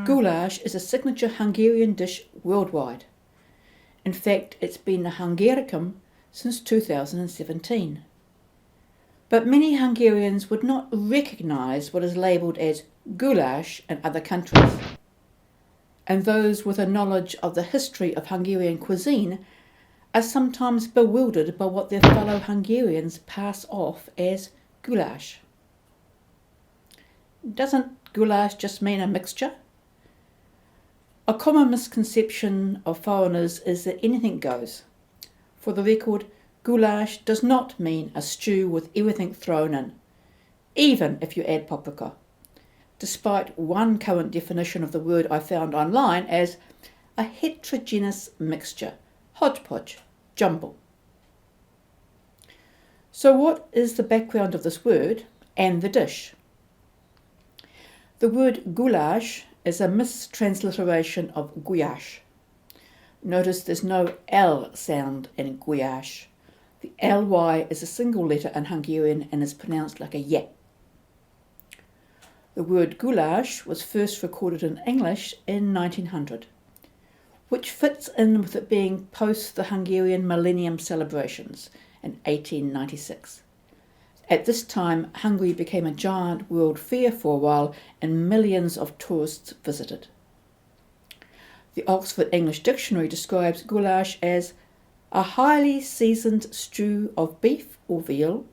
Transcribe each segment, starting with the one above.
Goulash is a signature Hungarian dish worldwide. In fact, it's been a Hungarikum since 2017. But many Hungarians would not recognise what is labelled as goulash in other countries. And those with a knowledge of the history of Hungarian cuisine are sometimes bewildered by what their fellow Hungarians pass off as goulash. Doesn't goulash just mean a mixture? A common misconception of foreigners is that anything goes. For the record, goulash does not mean a stew with everything thrown in, even if you add paprika, despite one current definition of the word I found online as a heterogeneous mixture, hodgepodge, jumble. So what is the background of this word and the dish? The word goulash is a mistransliteration of Gulyás. Notice there's no L sound in Gulyás. The ly is a single letter in Hungarian and is pronounced like a y. The word goulash was first recorded in English in 1900, which fits in with it being post the Hungarian Millennium celebrations in 1896. At this time, Hungary became a giant world fair for a while and millions of tourists visited. The Oxford English Dictionary describes goulash as a highly seasoned stew of beef or veal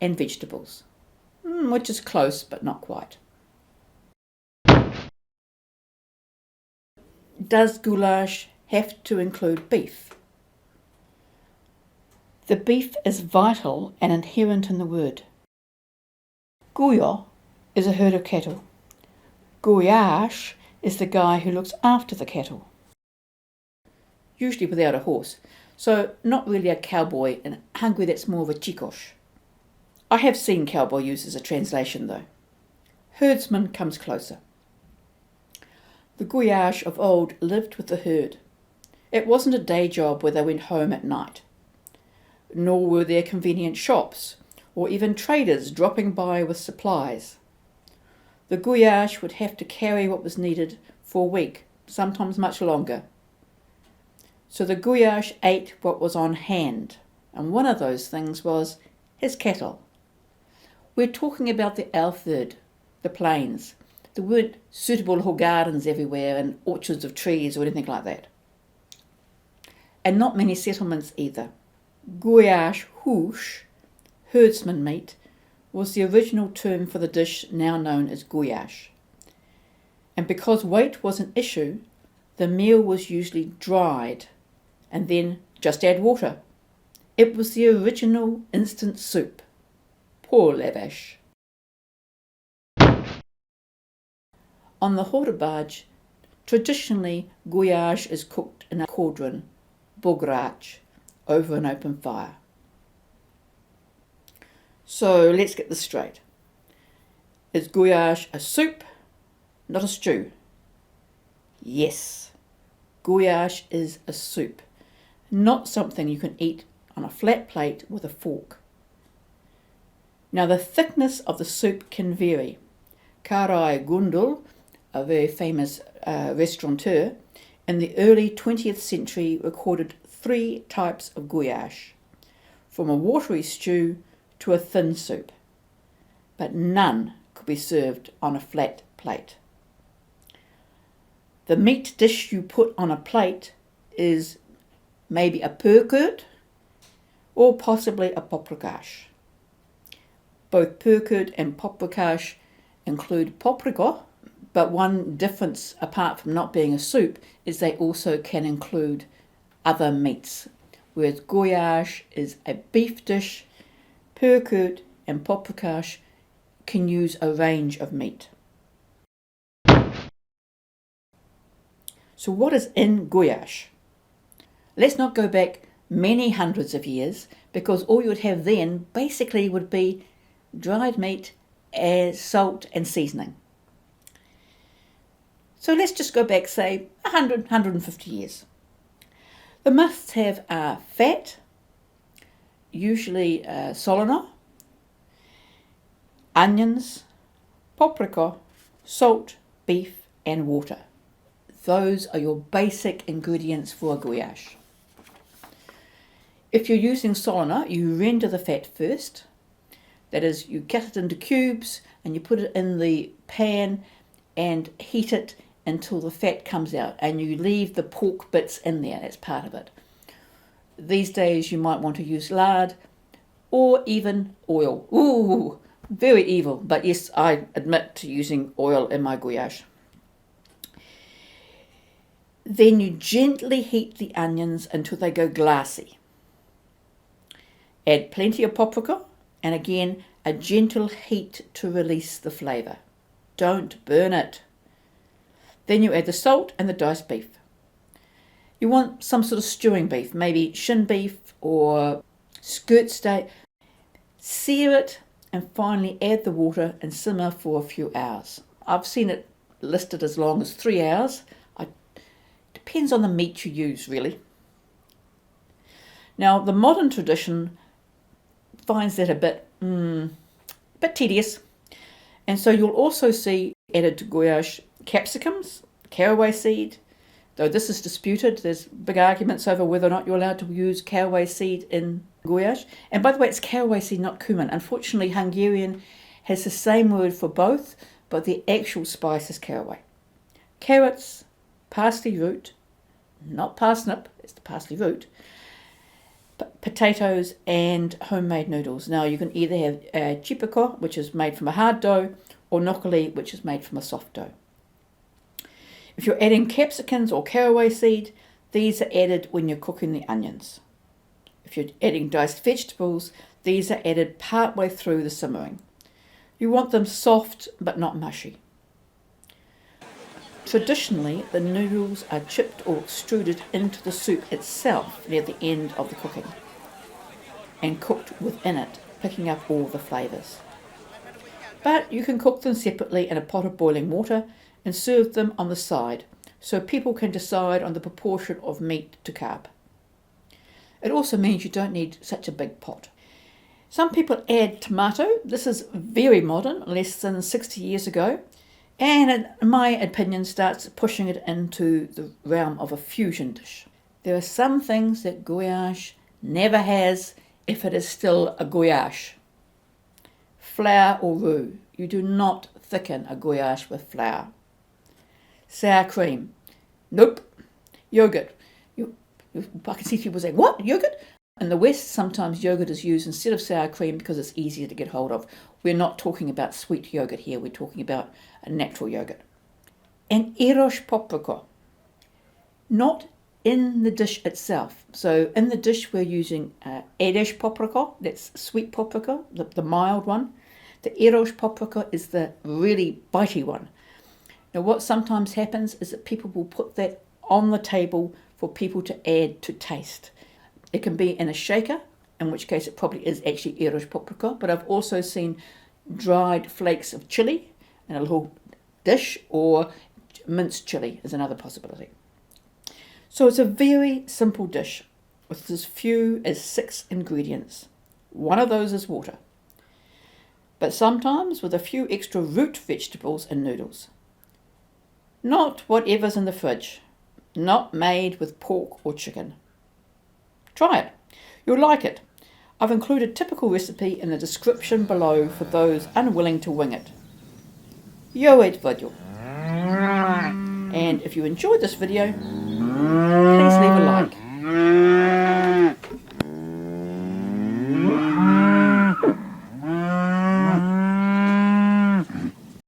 and vegetables, which is close but not quite. Does goulash have to include beef? The beef is vital and inherent in the word. Gulya is a herd of cattle. Gulyás is the guy who looks after the cattle, usually without a horse, so not really a cowboy. In Hungary that's more of a chikos. I have seen cowboy used as a translation though. Herdsman comes closer. The Gulyás of old lived with the herd. It wasn't a day job where they went home at night. Nor were there convenient shops, or even traders dropping by with supplies. The Gulyás would have to carry what was needed for a week, sometimes much longer. So the Gulyás ate what was on hand, and one of those things was his cattle. We're talking about the Alford, the plains. There weren't suitable little gardens everywhere and orchards of trees or anything like that. And not many settlements either. Gulyás hús, herdsman meat, was the original term for the dish now known as gulyás. And because weight was an issue, the meal was usually dried and then just add water. It was the original instant soup. Poor lavash. On the hortobágy, traditionally gulyás is cooked in a cauldron, bograch, over an open fire. So let's get this straight. Is gulyás a soup, not a stew? Yes, gulyás is a soup, not something you can eat on a flat plate with a fork. Now the thickness of the soup can vary. Caraway, a very famous restaurateur, in the early 20th century recorded 3 types of gulyás, from a watery stew to a thin soup, but none could be served on a flat plate. The meat dish you put on a plate is maybe a pörkurt or possibly a paprika. Both pörkurt and paprika include paprika, but one difference apart from not being a soup is they also can include other meats, whereas gulyás is a beef dish, pörkurt and paprika can use a range of meat. So what is in gulyás? Let's not go back many hundreds of years, because all you would have then basically would be dried meat, salt and seasoning. So let's just go back, say, 100, 150 years. The must-have are fat, usually szalonna, onions, paprika, salt, beef and water. Those are your basic ingredients for a goulash. If you're using szalonna, you render the fat first. That is, you cut it into cubes and you put it in the pan and heat it until the fat comes out, and you leave the pork bits in there. That's part of it. These days you might want to use lard or even oil. Ooh, very evil, but yes, I admit to using oil in my goulash. Then you gently heat the onions until they go glassy. Add plenty of paprika, and again a gentle heat to release the flavour. Don't burn it. Then you add the salt and the diced beef. You want some sort of stewing beef, maybe shin beef or skirt steak. Sear it and finally add the water and simmer for a few hours. I've seen it listed as long as 3 hours. Depends on the meat you use, really. Now, the modern tradition finds that a bit tedious. And so you'll also see added to goulash capsicums, caraway seed, though this is disputed. There's big arguments over whether or not you're allowed to use caraway seed in goulash. And by the way, it's caraway seed, not cumin. Unfortunately, Hungarian has the same word for both, but the actual spice is caraway. Carrots, parsley root, not parsnip, it's the parsley root, potatoes and homemade noodles. Now you can either have chipaka, which is made from a hard dough, or nokoli, which is made from a soft dough. If you're adding capsicums or caraway seed, these are added when you're cooking the onions. If you're adding diced vegetables, these are added partway through the simmering. You want them soft but not mushy. Traditionally, the noodles are chipped or extruded into the soup itself near the end of the cooking and cooked within it, picking up all the flavours. But you can cook them separately in a pot of boiling water and serve them on the side, so people can decide on the proportion of meat to carb. It also means you don't need such a big pot. Some people add tomato. This is very modern, less than 60 years ago, and in my opinion starts pushing it into the realm of a fusion dish. There are some things that goulash never has if it is still a goulash. Flour or roux. You do not thicken a goulash with flour. Sour cream. Nope. Yogurt. I can see people saying, what? Yogurt? In the West, sometimes yogurt is used instead of sour cream because it's easier to get hold of. We're not talking about sweet yogurt here. We're talking about a natural yogurt. And erős paprika. Not in the dish itself. So in the dish we're using erős paprika. That's sweet paprika, the mild one. The erős paprika is the really bitey one. Now what sometimes happens is that people will put that on the table for people to add to taste. It can be in a shaker, in which case it probably is actually erős paprika, but I've also seen dried flakes of chili in a little dish, or minced chili is another possibility. So it's a very simple dish with as few as 6 ingredients. One of those is water, but sometimes with a few extra root vegetables and noodles. Not whatever's in the fridge, not made with pork or chicken. Try it. You'll like it. I've included a typical recipe in the description below for those unwilling to wing it. Jó étvágyat! And if you enjoyed this video,